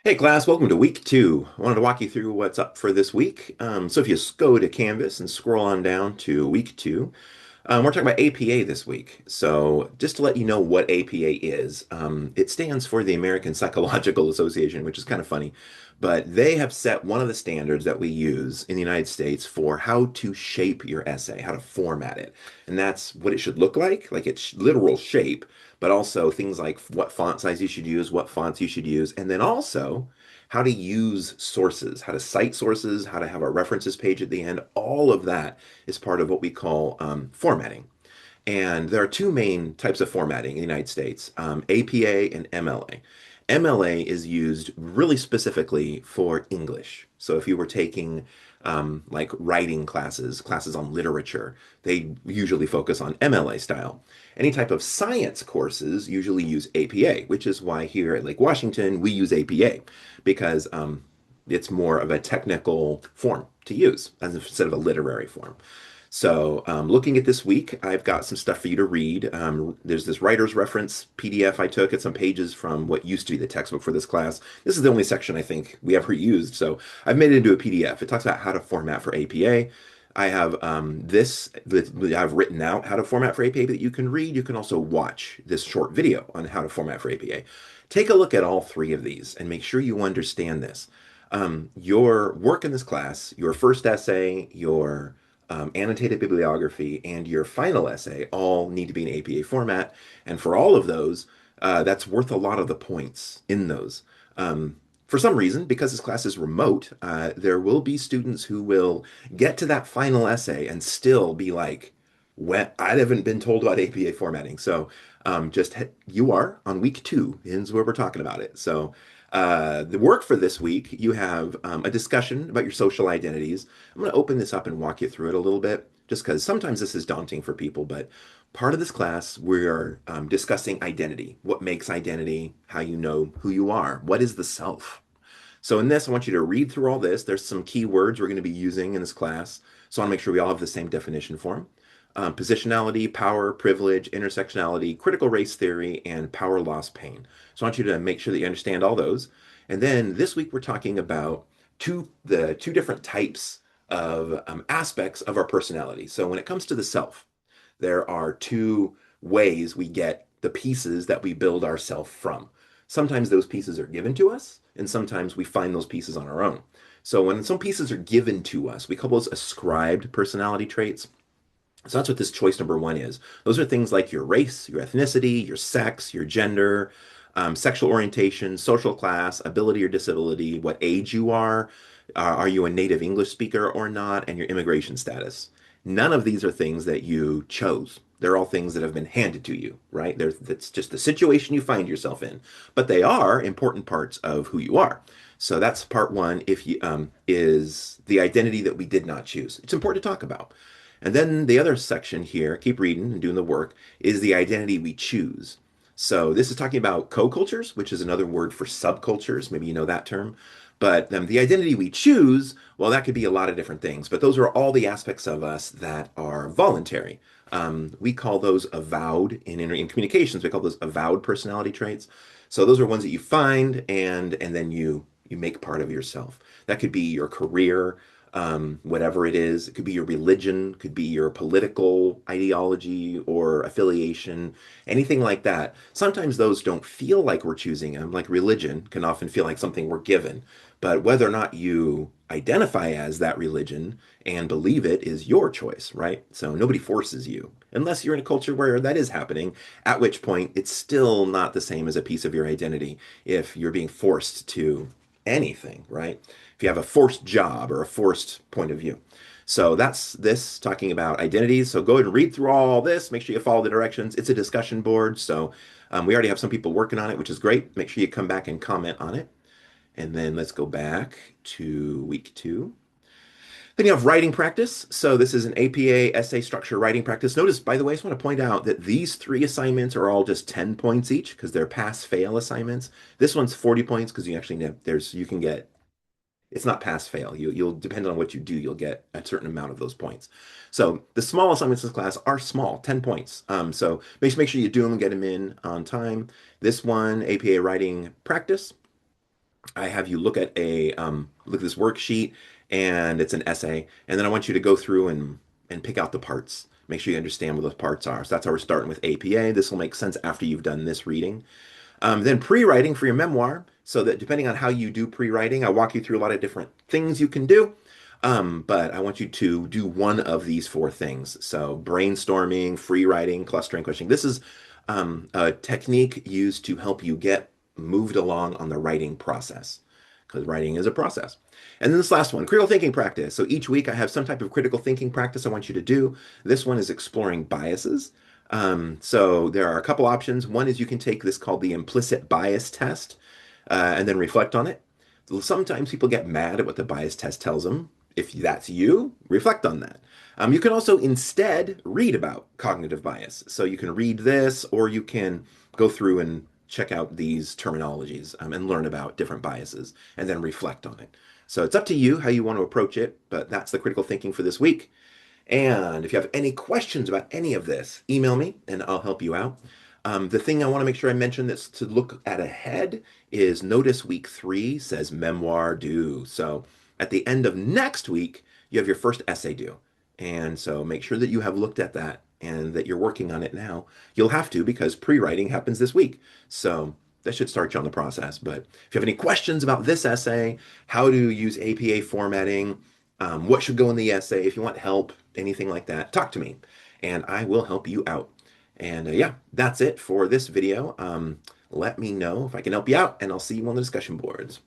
Hey class, welcome to week two. I wanted to walk you through what's up for this week. So if you go to Canvas and scroll on down to week two, we're talking about APA this week. So just to let you know what APA is, it stands for the American Psychological Association, which is kind of funny, but they have set one of the standards that we use in the United States for how to shape your essay, how to format it. And that's what it should look like its literal shape, but also things like what font size you should use, what fonts you should use, and then also how to use sources, how to cite sources, how to have a references page at the end. All of that is part of what we call formatting. And there are two main types of formatting in the United States, APA and MLA. MLA is used really specifically for English. So if you were taking like writing classes, classes on literature, they usually focus on MLA style. Any type of science courses usually use APA, which is why here at Lake Washington we use APA because it's more of a technical form to use instead of a literary form. So, looking at this week, I've got some stuff for you to read. There's this writer's reference PDF I took. It's some pages from what used to be the textbook for this class. This is the only section I think we ever used. So, I've made it into a PDF. It talks about how to format for APA. I have this that I've written out how to format for APA that you can read. You can also watch this short video on how to format for APA. Take a look at all three of these and make sure you understand this. Your work in this class, your first essay, your annotated bibliography, and your final essay all need to be in APA format. And for all of those, that's worth a lot of the points in those. For some reason, because this class is remote, there will be students who will get to that final essay and still be like, when I haven't been told about APA formatting. So you are on week two is where we're talking about it. So the work for this week, you have a discussion about your social identities. I'm going to open this up and walk you through it a little bit, just because sometimes this is daunting for people. But part of this class, we're discussing identity. What makes identity? How you know who you are? What is the self? So in this, I want you to read through all this. There's some key words we're going to be using in this class. So I want to make sure we all have the same definition for them. Positionality, power, privilege, intersectionality, critical race theory, and power loss pain. So I want you to make sure that you understand all those. And then this week we're talking about the two different types of aspects of our personality. So when it comes to the self, there are two ways we get the pieces that we build ourself from. Sometimes those pieces are given to us, and sometimes we find those pieces on our own. So when some pieces are given to us, we call those ascribed personality traits. So that's what this choice number one is. Those are things like your race, your ethnicity, your sex, your gender, sexual orientation, social class, ability or disability, what age you are you a native English speaker or not, and your immigration status. None of these are things that you chose. They're all things that have been handed to you, right? That's just the situation you find yourself in. But they are important parts of who you are. So that's part one. If you is the identity that we did not choose. It's important to talk about. And then the other section here, keep reading and doing the work, is the identity we choose. So this is talking about co-cultures, which is another word for subcultures. Maybe you know that term. But the identity we choose, well, that could be a lot of different things. But those are all the aspects of us that are voluntary. We call those avowed in communications. We call those avowed personality traits. So those are ones that you find and then you make part of yourself. That could be your career, whatever it is. It could be your religion, could be your political ideology or affiliation, anything like that. Sometimes those don't feel like we're choosing them, like religion can often feel like something we're given. But whether or not you identify as that religion and believe it is your choice, right? So nobody forces you, unless you're in a culture where that is happening, at which point it's still not the same as a piece of your identity if you're being forced to anything, right? If you have a forced job or a forced point of view. So that's this talking about identities. So go ahead and read through all this. Make sure you follow the directions. It's a discussion board. So we already have some people working on it, which is great. Make sure you come back and comment on it. And then let's go back to week two. Then you have writing practice. So this is an APA essay structure writing practice. Notice, by the way, I just want to point out that these three assignments are all just 10 points each because they're pass-fail assignments. This one's 40 points because you actually you can get it's not pass fail. You'll depend on what you do, you'll get a certain amount of those points. So the small assignments in this class are small, 10 points. So make sure you do them and get them in on time. This one, APA writing practice. I have you look at this worksheet, and it's an essay, and then I want you to go through and pick out the parts. Make sure you understand what those parts are. So that's how we're starting with APA. This will make sense after you've done this reading. Then pre-writing for your memoir, so that depending on how you do pre-writing, I walk you through a lot of different things you can do. But I want you to do one of these four things. So brainstorming, free writing, clustering, questioning. This is a technique used to help you get moved along on the writing process, because writing is a process. And then this last one, critical thinking practice. So each week I have some type of critical thinking practice I want you to do. This one is exploring biases. So there are a couple options. One is you can take this called the implicit bias test, and then reflect on it. Sometimes people get mad at what the bias test tells them. If that's you, reflect on that. You can also instead read about cognitive bias. So you can read this, or you can go through and check out these terminologies, and learn about different biases and then reflect on it. So it's up to you how you want to approach it, but that's the critical thinking for this week. And if you have any questions about any of this, email me and I'll help you out. The thing I want to make sure I mention that's to look at ahead is notice week 3 says memoir due. So at the end of next week, you have your first essay due. And so make sure that you have looked at that and that you're working on it now. You'll have to, because pre-writing happens this week. So that should start you on the process. But if you have any questions about this essay, how to use APA formatting, what should go in the essay, if you want help, anything like that, talk to me and I will help you out. And yeah, that's it for this video. Let me know if I can help you out, and I'll see you on the discussion boards.